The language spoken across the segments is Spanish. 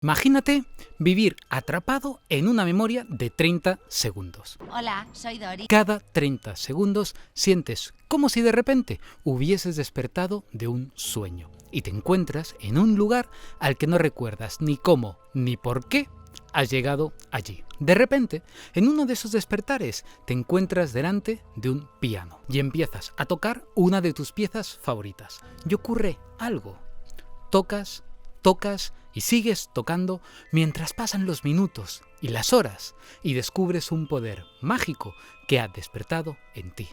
Imagínate vivir atrapado en una memoria de 30 segundos. Hola, soy Dori. Cada 30 segundos sientes como si de repente hubieses despertado de un sueño y te encuentras en un lugar al que no recuerdas ni cómo ni por qué has llegado allí. De repente, en uno de esos despertares te encuentras delante de un piano y empiezas a tocar una de tus piezas favoritas. Y ocurre algo. Tocas y sigues tocando mientras pasan los minutos y las horas y descubres un poder mágico que ha despertado en ti.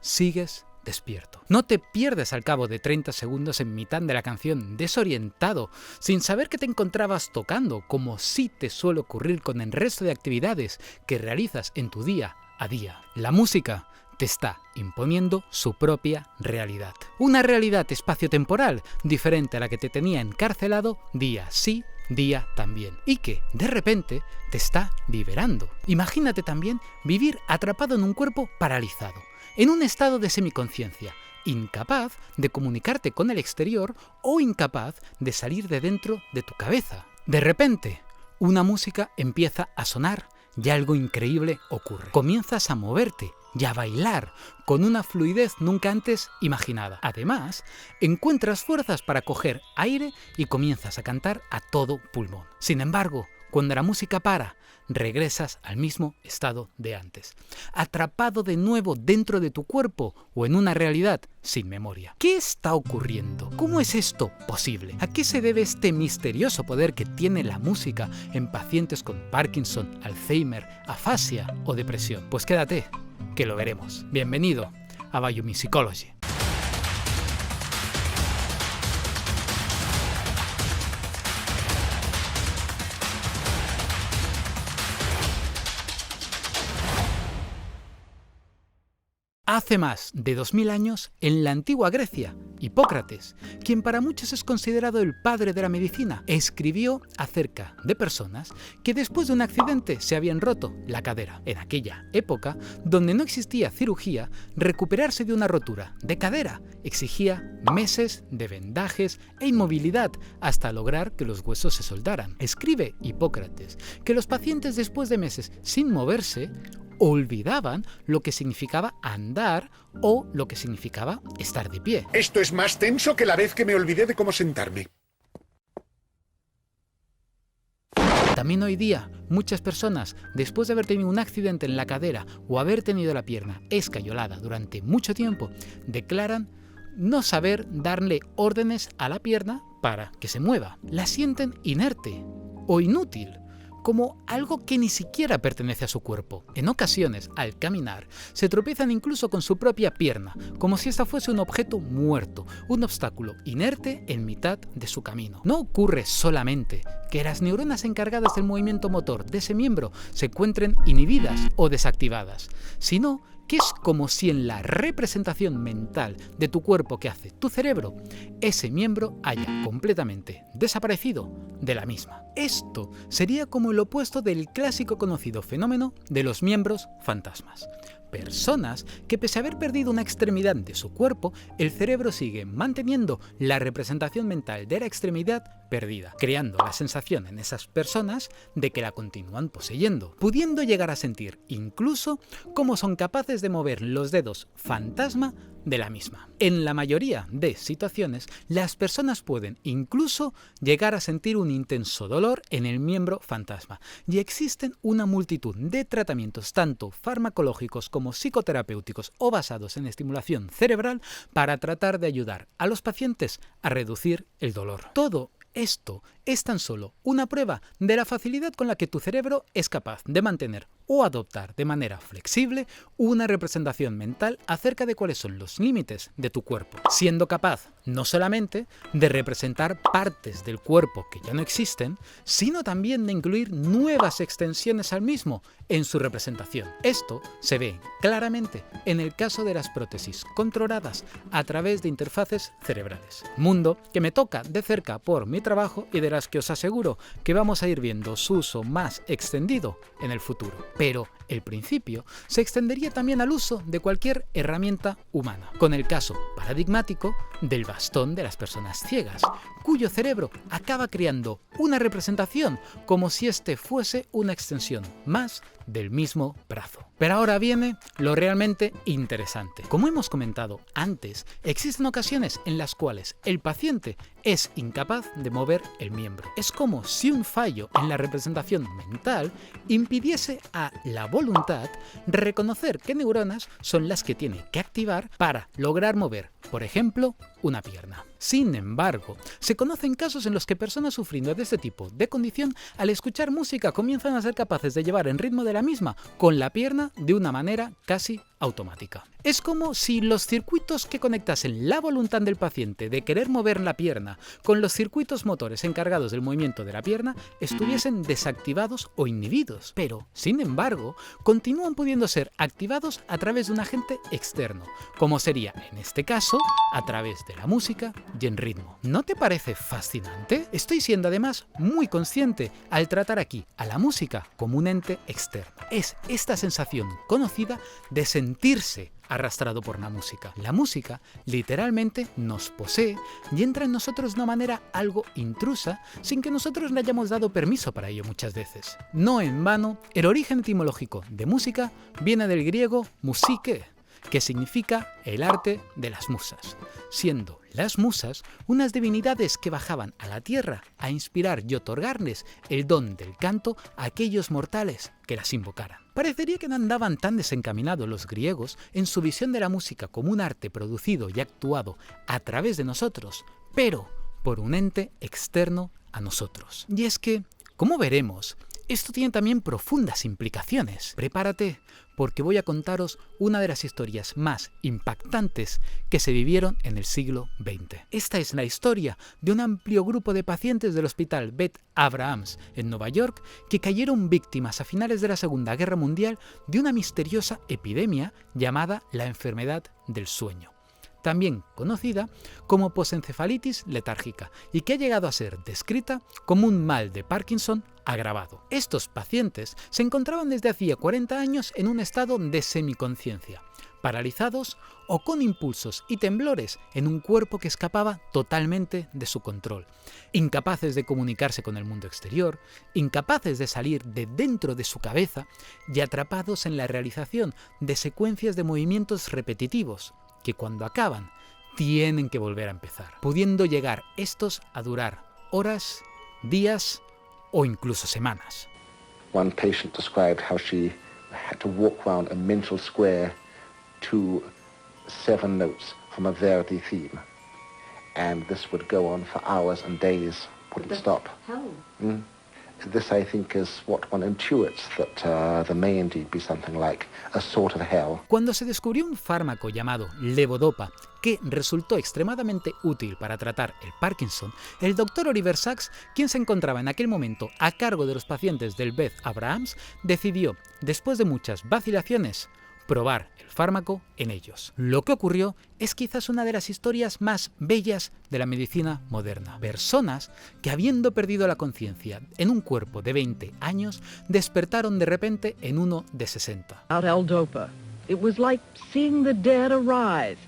Sigues despierto. No te pierdes al cabo de 30 segundos en mitad de la canción desorientado, sin saber que te encontrabas tocando, como sí te suele ocurrir con el resto de actividades que realizas en tu día a día. La música te está imponiendo su propia realidad. Una realidad espaciotemporal diferente a la que te tenía encarcelado día sí, día también. Y que, de repente, te está liberando. Imagínate también vivir atrapado en un cuerpo paralizado, en un estado de semiconciencia, incapaz de comunicarte con el exterior o incapaz de salir de dentro de tu cabeza. De repente, una música empieza a sonar y algo increíble ocurre. Comienzas a moverte y a bailar con una fluidez nunca antes imaginada. Además, encuentras fuerzas para coger aire y comienzas a cantar a todo pulmón. Sin embargo, cuando la música para, regresas al mismo estado de antes, atrapado de nuevo dentro de tu cuerpo o en una realidad sin memoria. ¿Qué está ocurriendo? ¿Cómo es esto posible? ¿A qué se debe este misterioso poder que tiene la música en pacientes con Parkinson, Alzheimer, afasia o depresión? Pues quédate, que lo veremos. Bienvenido a Biomusicology. Hace más de 2000 años, en la antigua Grecia, Hipócrates, quien para muchos es considerado el padre de la medicina, escribió acerca de personas que después de un accidente se habían roto la cadera. En aquella época, donde no existía cirugía, recuperarse de una rotura de cadera exigía meses de vendajes e inmovilidad hasta lograr que los huesos se soldaran. Escribe Hipócrates que los pacientes después de meses sin moverse olvidaban lo que significaba andar o lo que significaba estar de pie. Esto es más tenso que la vez que me olvidé de cómo sentarme. También hoy día, muchas personas, después de haber tenido un accidente en la cadera o haber tenido la pierna escayolada durante mucho tiempo, declaran no saber darle órdenes a la pierna para que se mueva. La sienten inerte o inútil, como algo que ni siquiera pertenece a su cuerpo. En ocasiones, al caminar, se tropiezan incluso con su propia pierna, como si esta fuese un objeto muerto, un obstáculo inerte en mitad de su camino. No ocurre solamente que las neuronas encargadas del movimiento motor de ese miembro se encuentren inhibidas o desactivadas, sino que es como si en la representación mental de tu cuerpo que hace tu cerebro, ese miembro haya completamente desaparecido de la misma. Esto sería como el opuesto del clásico conocido fenómeno de los miembros fantasmas. Personas que pese a haber perdido una extremidad de su cuerpo, el cerebro sigue manteniendo la representación mental de la extremidad perdida, creando la sensación en esas personas de que la continúan poseyendo, pudiendo llegar a sentir incluso cómo son capaces de mover los dedos fantasma de la misma. En la mayoría de situaciones, las personas pueden incluso llegar a sentir un intenso dolor en el miembro fantasma, y existen una multitud de tratamientos tanto farmacológicos como psicoterapéuticos o basados en estimulación cerebral para tratar de ayudar a los pacientes a reducir el dolor. Todo esto es tan solo una prueba de la facilidad con la que tu cerebro es capaz de mantener o adoptar de manera flexible una representación mental acerca de cuáles son los límites de tu cuerpo, siendo capaz no solamente de representar partes del cuerpo que ya no existen, sino también de incluir nuevas extensiones al mismo en su representación. Esto se ve claramente en el caso de las prótesis controladas a través de interfaces cerebrales, mundo que me toca de cerca por mi trabajo y de las que os aseguro que vamos a ir viendo su uso más extendido en el futuro. Pero el principio se extendería también al uso de cualquier herramienta humana, con el caso paradigmático del bastón de las personas ciegas, cuyo cerebro acaba creando una representación como si este fuese una extensión más del mismo brazo. Pero ahora viene lo realmente interesante. Como hemos comentado antes, existen ocasiones en las cuales el paciente es incapaz de mover el miembro. Es como si un fallo en la representación mental impidiese a la voluntad reconocer qué neuronas son las que tiene que activar para lograr mover, por ejemplo, una pierna. Sin embargo, se conocen casos en los que personas sufriendo de este tipo de condición, al escuchar música, comienzan a ser capaces de llevar el ritmo de la misma con la pierna de una manera casi automática. Es como si los circuitos que conectasen la voluntad del paciente de querer mover la pierna con los circuitos motores encargados del movimiento de la pierna estuviesen desactivados o inhibidos, pero, sin embargo, continúan pudiendo ser activados a través de un agente externo, como sería, en este caso, a través de la música y el ritmo. ¿No te parece fascinante? Estoy siendo además muy consciente al tratar aquí a la música como un ente externo. Es esta sensación conocida de sentirse arrastrado por la música. La música literalmente nos posee y entra en nosotros de una manera algo intrusa sin que nosotros le hayamos dado permiso para ello muchas veces. No en vano, el origen etimológico de música viene del griego musike, que significa el arte de las musas, siendo las musas unas divinidades que bajaban a la tierra a inspirar y otorgarles el don del canto a aquellos mortales que las invocaran. Parecería que no andaban tan desencaminados los griegos en su visión de la música como un arte producido y actuado a través de nosotros, pero por un ente externo a nosotros. Y es que, como veremos, esto tiene también profundas implicaciones. Prepárate, porque voy a contaros una de las historias más impactantes que se vivieron en el siglo XX. Esta es la historia de un amplio grupo de pacientes del Hospital Beth Abrahams en Nueva York que cayeron víctimas a finales de la Segunda Guerra Mundial de una misteriosa epidemia llamada la enfermedad del sueño, también conocida como posencefalitis letárgica, y que ha llegado a ser descrita como un mal de Parkinson agravado. Estos pacientes se encontraban desde hacía 40 años en un estado de semiconciencia, paralizados o con impulsos y temblores en un cuerpo que escapaba totalmente de su control, incapaces de comunicarse con el mundo exterior, incapaces de salir de dentro de su cabeza y atrapados en la realización de secuencias de movimientos repetitivos que cuando acaban tienen que volver a empezar, pudiendo llegar estos a durar horas, días o incluso semanas. One patient described how she had to walk around a mental square to 7 notes from a Verdi theme, and this would go on for hours and days, wouldn't stop. This, I think, is what one intuits, that there may indeed be something like a sort of hell. Cuando se descubrió un fármaco llamado levodopa que resultó extremadamente útil para tratar el Parkinson, el Dr. Oliver Sacks, quien se encontraba en aquel momento a cargo de los pacientes del Beth Abrahams, decidió, después de muchas vacilaciones, probar el fármaco en ellos. Lo que ocurrió es quizás una de las historias más bellas de la medicina moderna. Personas que, habiendo perdido la conciencia en un cuerpo de 20 años, despertaron de repente en uno de 60. Out L-Dopa. It was like seeing the dead arise.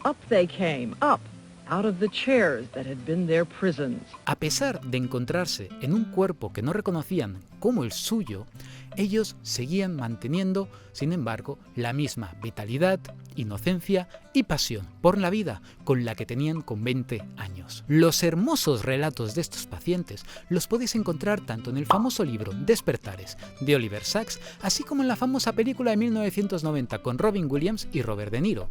Up they came, up, out of the chairs that had been their prisons. A pesar de encontrarse en un cuerpo que no reconocían como el suyo, ellos seguían manteniendo, sin embargo, la misma vitalidad, inocencia y pasión por la vida con la que tenían con 20 años. Los hermosos relatos de estos pacientes los podéis encontrar tanto en el famoso libro Despertares de Oliver Sacks, así como en la famosa película de 1990 con Robin Williams y Robert De Niro.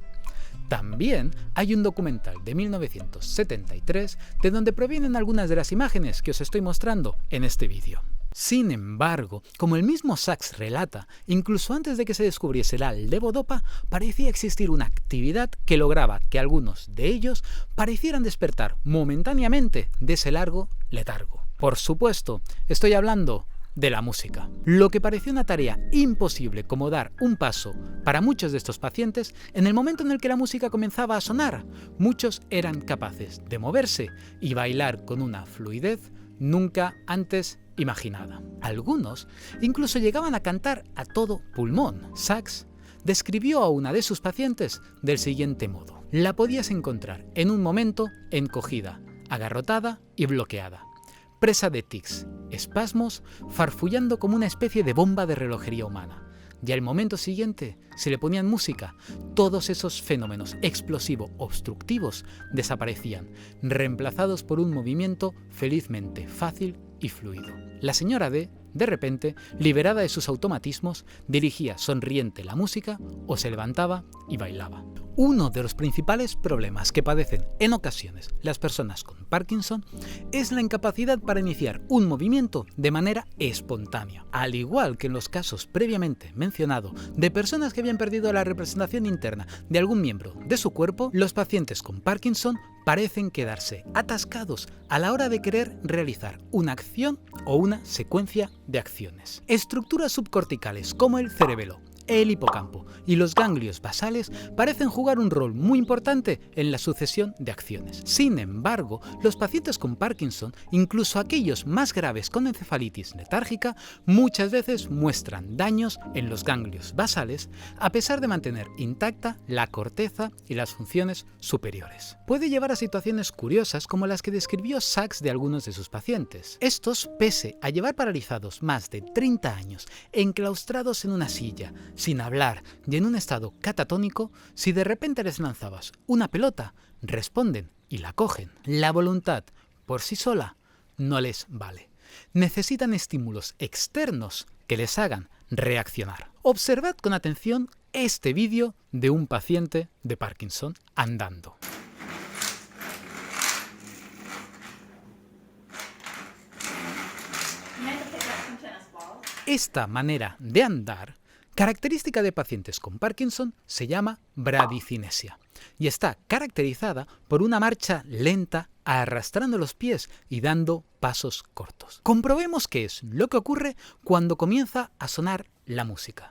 También hay un documental de 1973 de donde provienen algunas de las imágenes que os estoy mostrando en este vídeo. Sin embargo, como el mismo Sacks relata, incluso antes de que se descubriese la levodopa, parecía existir una actividad que lograba que algunos de ellos parecieran despertar momentáneamente de ese largo letargo. Por supuesto, estoy hablando de la música. Lo que parecía una tarea imposible como dar un paso para muchos de estos pacientes, en el momento en el que la música comenzaba a sonar, muchos eran capaces de moverse y bailar con una fluidez nunca antes imaginada. Algunos incluso llegaban a cantar a todo pulmón. Sachs describió a una de sus pacientes del siguiente modo: la podías encontrar en un momento encogida, agarrotada y bloqueada, presa de tics, espasmos, farfullando como una especie de bomba de relojería humana. Y al momento siguiente, si le ponían música, todos esos fenómenos explosivo-obstructivos desaparecían, reemplazados por un movimiento felizmente fácil y fluido. La señora D, de repente, liberada de sus automatismos, dirigía sonriente la música o se levantaba y bailaba. Uno de los principales problemas que padecen en ocasiones las personas con Parkinson es la incapacidad para iniciar un movimiento de manera espontánea. Al igual que en los casos previamente mencionados de personas que habían perdido la representación interna de algún miembro de su cuerpo, los pacientes con Parkinson parecen quedarse atascados a la hora de querer realizar una acción o una secuencia de acciones. Estructuras subcorticales como el cerebelo, el hipocampo y los ganglios basales parecen jugar un rol muy importante en la sucesión de acciones. Sin embargo, los pacientes con Parkinson, incluso aquellos más graves con encefalitis letárgica, muchas veces muestran daños en los ganglios basales a pesar de mantener intacta la corteza y las funciones superiores. Puede llevar a situaciones curiosas como las que describió Sachs de algunos de sus pacientes. Estos, pese a llevar paralizados más de 30 años, enclaustrados en una silla, sin hablar y en un estado catatónico, si de repente les lanzabas una pelota, responden y la cogen. La voluntad por sí sola no les vale. Necesitan estímulos externos que les hagan reaccionar. Observad con atención este vídeo de un paciente de Parkinson andando. Esta manera de andar, característica de pacientes con Parkinson, se llama bradicinesia y está caracterizada por una marcha lenta arrastrando los pies y dando pasos cortos. Comprobemos qué es lo que ocurre cuando comienza a sonar la música.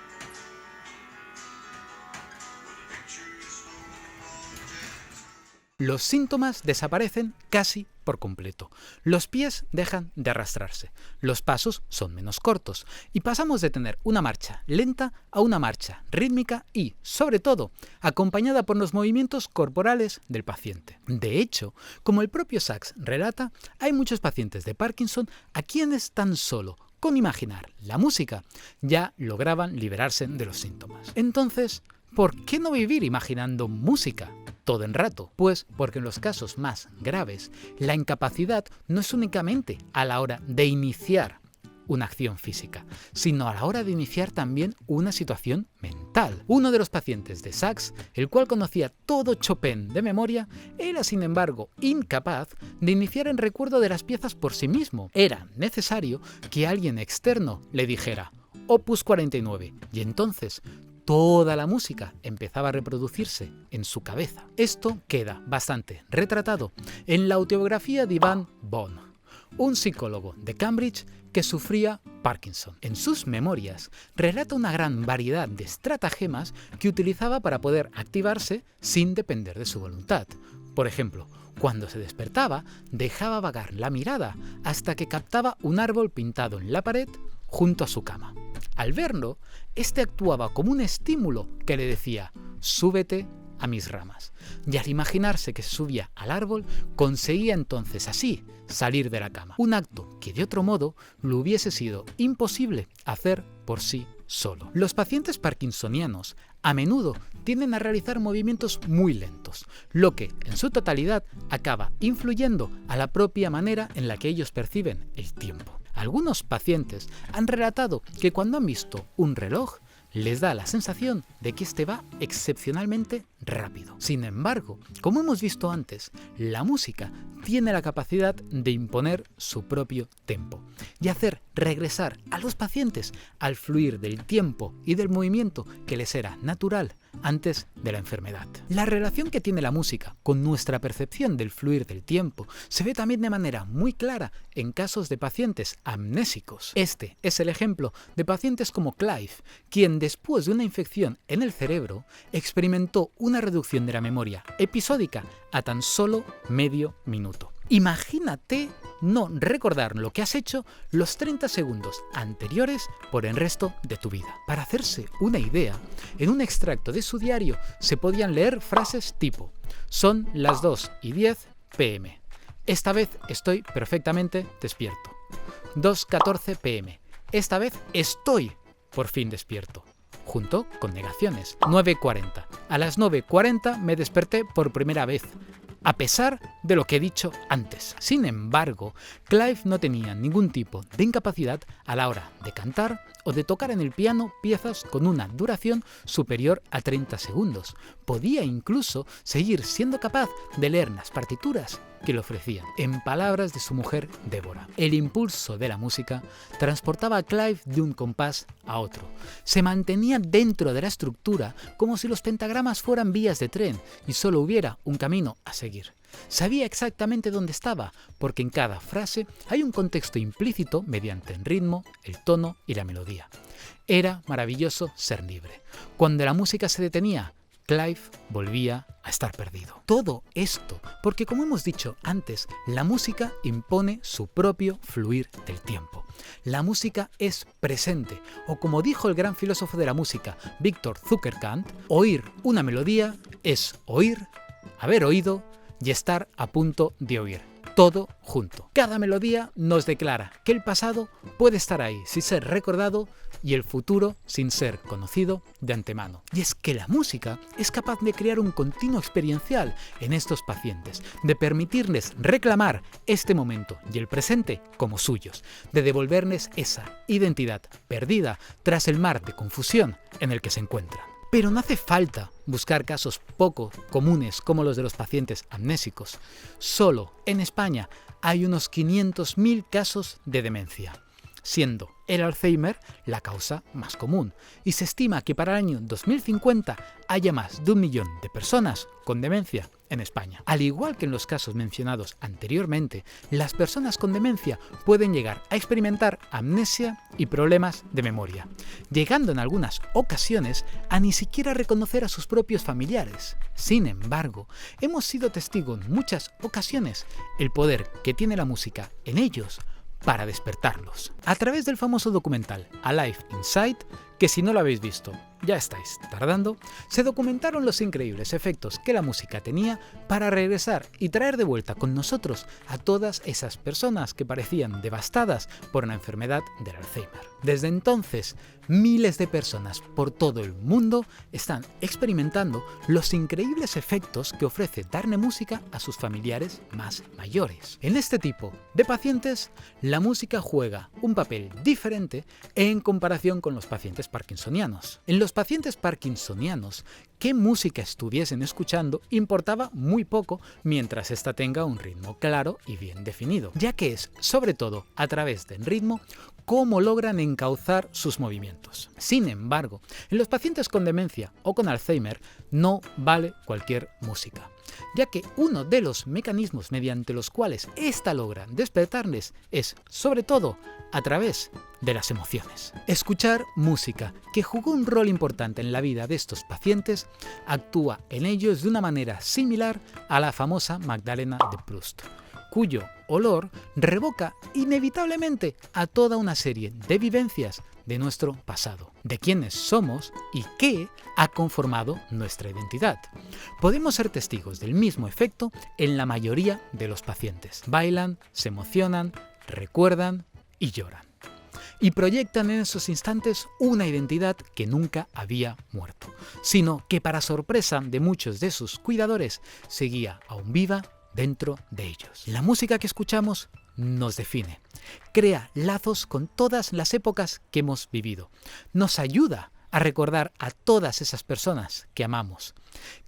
Los síntomas desaparecen casi por completo. Los pies dejan de arrastrarse, los pasos son menos cortos y pasamos de tener una marcha lenta a una marcha rítmica y, sobre todo, acompañada por los movimientos corporales del paciente. De hecho, como el propio Sachs relata, hay muchos pacientes de Parkinson a quienes tan solo con imaginar la música ya lograban liberarse de los síntomas. Entonces, ¿por qué no vivir imaginando música todo el rato? Pues porque en los casos más graves, la incapacidad no es únicamente a la hora de iniciar una acción física, sino a la hora de iniciar también una situación mental. Uno de los pacientes de Sachs, el cual conocía todo Chopin de memoria, era sin embargo incapaz de iniciar el recuerdo de las piezas por sí mismo. Era necesario que alguien externo le dijera Opus 49 y entonces toda la música empezaba a reproducirse en su cabeza. Esto queda bastante retratado en la autobiografía de Ivan Bon, un psicólogo de Cambridge que sufría Parkinson. En sus memorias relata una gran variedad de estratagemas que utilizaba para poder activarse sin depender de su voluntad. Por ejemplo, cuando se despertaba, dejaba vagar la mirada hasta que captaba un árbol pintado en la pared junto a su cama. Al verlo, este actuaba como un estímulo que le decía «súbete a mis ramas». Y al imaginarse que se subía al árbol, conseguía entonces así salir de la cama. Un acto que de otro modo le hubiese sido imposible hacer por sí solo. Los pacientes parkinsonianos a menudo tienden a realizar movimientos muy lentos, lo que en su totalidad acaba influyendo a la propia manera en la que ellos perciben el tiempo. Algunos pacientes han relatado que cuando han visto un reloj, les da la sensación de que este va excepcionalmente rápido. Sin embargo, como hemos visto antes, la música tiene la capacidad de imponer su propio tempo y hacer regresar a los pacientes al fluir del tiempo y del movimiento que les era natural antes de la enfermedad. La relación que tiene la música con nuestra percepción del fluir del tiempo se ve también de manera muy clara en casos de pacientes amnésicos. Este es el ejemplo de pacientes como Clive, quien después de una infección en el cerebro experimentó una reducción de la memoria episódica a tan solo medio minuto. Imagínate no recordar lo que has hecho los 30 segundos anteriores por el resto de tu vida. Para hacerse una idea, en un extracto de su diario se podían leer frases tipo: son las 2:10 p.m. Esta vez estoy perfectamente despierto. 2:14 p.m. Esta vez estoy por fin despierto. Junto con negaciones. 9:40. A las 9:40 me desperté por primera vez, a pesar de lo que he dicho antes. Sin embargo, Clive no tenía ningún tipo de incapacidad a la hora de cantar o de tocar en el piano piezas con una duración superior a 30 segundos. Podía incluso seguir siendo capaz de leer las partituras que le ofrecían. En palabras de su mujer Débora, el impulso de la música transportaba a Clive de un compás a otro. Se mantenía dentro de la estructura como si los pentagramas fueran vías de tren y solo hubiera un camino a seguir. Sabía exactamente dónde estaba, porque en cada frase hay un contexto implícito mediante el ritmo, el tono y la melodía. Era maravilloso ser libre. Cuando la música se detenía, Clive volvía a estar perdido. Todo esto porque, como hemos dicho antes, la música impone su propio fluir del tiempo. La música es presente, o como dijo el gran filósofo de la música, Viktor Zuckerkant, oír una melodía es oír, haber oído y estar a punto de oír. Todo junto. Cada melodía nos declara que el pasado puede estar ahí sin ser recordado y el futuro sin ser conocido de antemano. Y es que la música es capaz de crear un continuo experiencial en estos pacientes, de permitirles reclamar este momento y el presente como suyos, de devolverles esa identidad perdida tras el mar de confusión en el que se encuentran. Pero no hace falta buscar casos poco comunes como los de los pacientes amnésicos. Solo en España hay unos 500.000 casos de demencia, siendo el Alzheimer la causa más común, y se estima que para el año 2050 haya más de 1 millón de personas con demencia en España. Al igual que en los casos mencionados anteriormente, las personas con demencia pueden llegar a experimentar amnesia y problemas de memoria, llegando en algunas ocasiones a ni siquiera reconocer a sus propios familiares. Sin embargo, hemos sido testigos en muchas ocasiones el poder que tiene la música en ellos para despertarlos. A través del famoso documental Alive Inside, que si no lo habéis visto, ya estáis tardando, se documentaron los increíbles efectos que la música tenía para regresar y traer de vuelta con nosotros a todas esas personas que parecían devastadas por una enfermedad del Alzheimer. Desde entonces, miles de personas por todo el mundo están experimentando los increíbles efectos que ofrece darle música a sus familiares más mayores. En este tipo de pacientes, la música juega un papel diferente en comparación con los pacientes parkinsonianos. En los pacientes parkinsonianos, qué música estuviesen escuchando importaba muy poco mientras ésta tenga un ritmo claro y bien definido, ya que es, sobre todo, a través del ritmo, cómo logran encauzar sus movimientos. Sin embargo, en los pacientes con demencia o con Alzheimer no vale cualquier música, ya que uno de los mecanismos mediante los cuales ésta logra despertarles es, sobre todo, a través de las emociones. Escuchar música que jugó un rol importante en la vida de estos pacientes actúa en ellos de una manera similar a la famosa Magdalena de Proust, cuyo olor revoca inevitablemente a toda una serie de vivencias de nuestro pasado, de quiénes somos y qué ha conformado nuestra identidad. Podemos ser testigos del mismo efecto en la mayoría de los pacientes. Bailan, se emocionan, recuerdan y lloran. Y proyectan en esos instantes una identidad que nunca había muerto, sino que para sorpresa de muchos de sus cuidadores seguía aún viva dentro de ellos. La música que escuchamos nos define, crea lazos con todas las épocas que hemos vivido, nos ayuda a recordar a todas esas personas que amamos,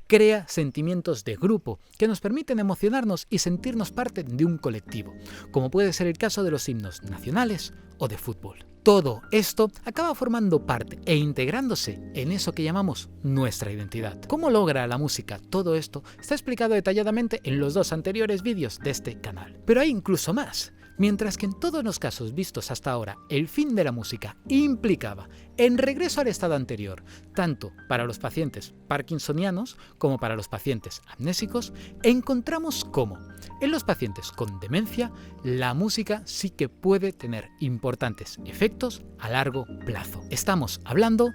crea sentimientos de grupo que nos permiten emocionarnos y sentirnos parte de un colectivo, como puede ser el caso de los himnos nacionales o de fútbol. Todo esto acaba formando parte e integrándose en eso que llamamos nuestra identidad. ¿Cómo logra la música todo esto? Está explicado detalladamente en los 2 anteriores vídeos de este canal. Pero hay incluso más. Mientras que en todos los casos vistos hasta ahora el fin de la música implicaba el regreso al estado anterior, tanto para los pacientes parkinsonianos como para los pacientes amnésicos, encontramos cómo en los pacientes con demencia la música sí que puede tener importantes efectos a largo plazo. Estamos hablando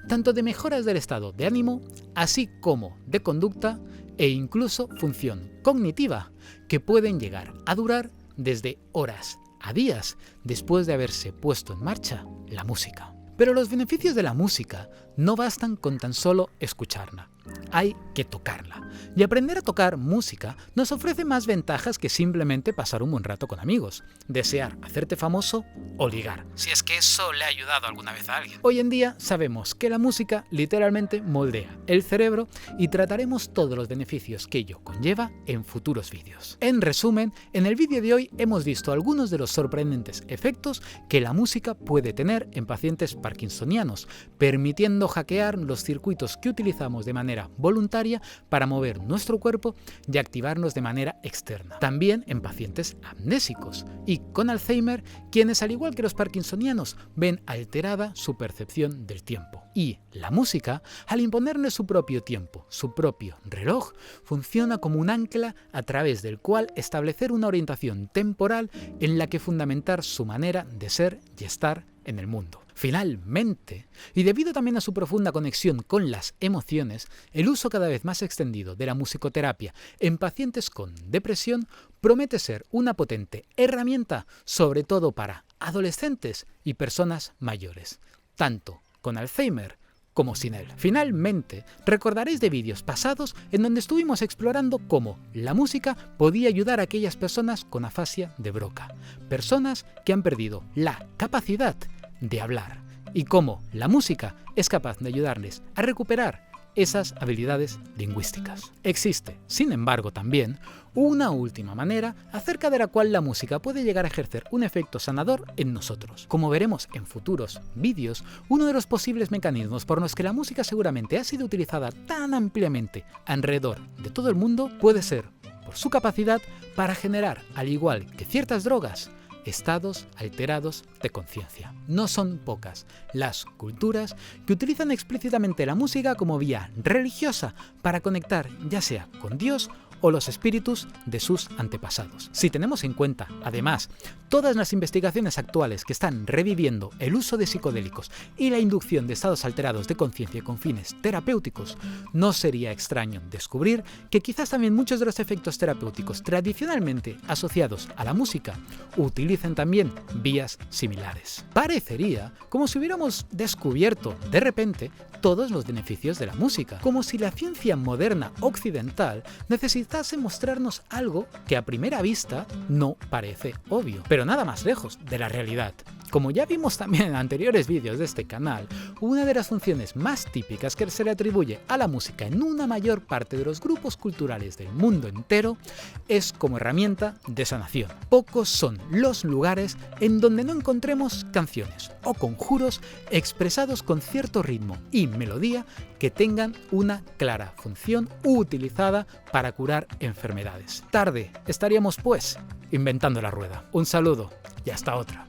tanto de mejoras del estado de ánimo, así como de conducta e incluso función cognitiva, que pueden llegar a durar desde horas a días después de haberse puesto en marcha la música. Pero los beneficios de la música no bastan con tan solo escucharla, hay que tocarla. Y aprender a tocar música nos ofrece más ventajas que simplemente pasar un buen rato con amigos, desear hacerte famoso o ligar, si es que eso le ha ayudado alguna vez a alguien. Hoy en día sabemos que la música literalmente moldea el cerebro y trataremos todos los beneficios que ello conlleva en futuros vídeos. En resumen, en el vídeo de hoy hemos visto algunos de los sorprendentes efectos que la música puede tener en pacientes parkinsonianos, permitiendo hackear los circuitos que utilizamos de manera voluntaria para mover nuestro cuerpo y activarnos de manera externa. También en pacientes amnésicos y con Alzheimer, quienes al igual que los parkinsonianos ven alterada su percepción del tiempo. Y la música, al imponerle su propio tiempo, su propio reloj, funciona como un ancla a través del cual establecer una orientación temporal en la que fundamentar su manera de ser y estar en el mundo. Finalmente, y debido también a su profunda conexión con las emociones, el uso cada vez más extendido de la musicoterapia en pacientes con depresión promete ser una potente herramienta, sobre todo para adolescentes y personas mayores, tanto con Alzheimer como sin él. Finalmente, recordaréis de vídeos pasados en donde estuvimos explorando cómo la música podía ayudar a aquellas personas con afasia de Broca, personas que han perdido la capacidad de hablar, y cómo la música es capaz de ayudarles a recuperar esas habilidades lingüísticas. Existe, sin embargo, también una última manera acerca de la cual la música puede llegar a ejercer un efecto sanador en nosotros. Como veremos en futuros vídeos, uno de los posibles mecanismos por los que la música seguramente ha sido utilizada tan ampliamente alrededor de todo el mundo puede ser por su capacidad para generar, al igual que ciertas drogas, estados alterados de conciencia. No son pocas las culturas que utilizan explícitamente la música como vía religiosa para conectar ya sea con Dios o los espíritus de sus antepasados. Si tenemos en cuenta, además, todas las investigaciones actuales que están reviviendo el uso de psicodélicos y la inducción de estados alterados de conciencia con fines terapéuticos, no sería extraño descubrir que quizás también muchos de los efectos terapéuticos tradicionalmente asociados a la música utilicen también vías similares. Parecería como si hubiéramos descubierto de repente todos los beneficios de la música, como si la ciencia moderna occidental necesitase mostrarnos algo que a primera vista no parece obvio, pero nada más lejos de la realidad. Como ya vimos también en anteriores vídeos de este canal, una de las funciones más típicas que se le atribuye a la música en una mayor parte de los grupos culturales del mundo entero es como herramienta de sanación. Pocos son los lugares en donde no encontremos canciones o conjuros expresados con cierto ritmo y melodía que tengan una clara función utilizada para curar enfermedades. Tarde estaríamos pues inventando la rueda. Un saludo y hasta otra.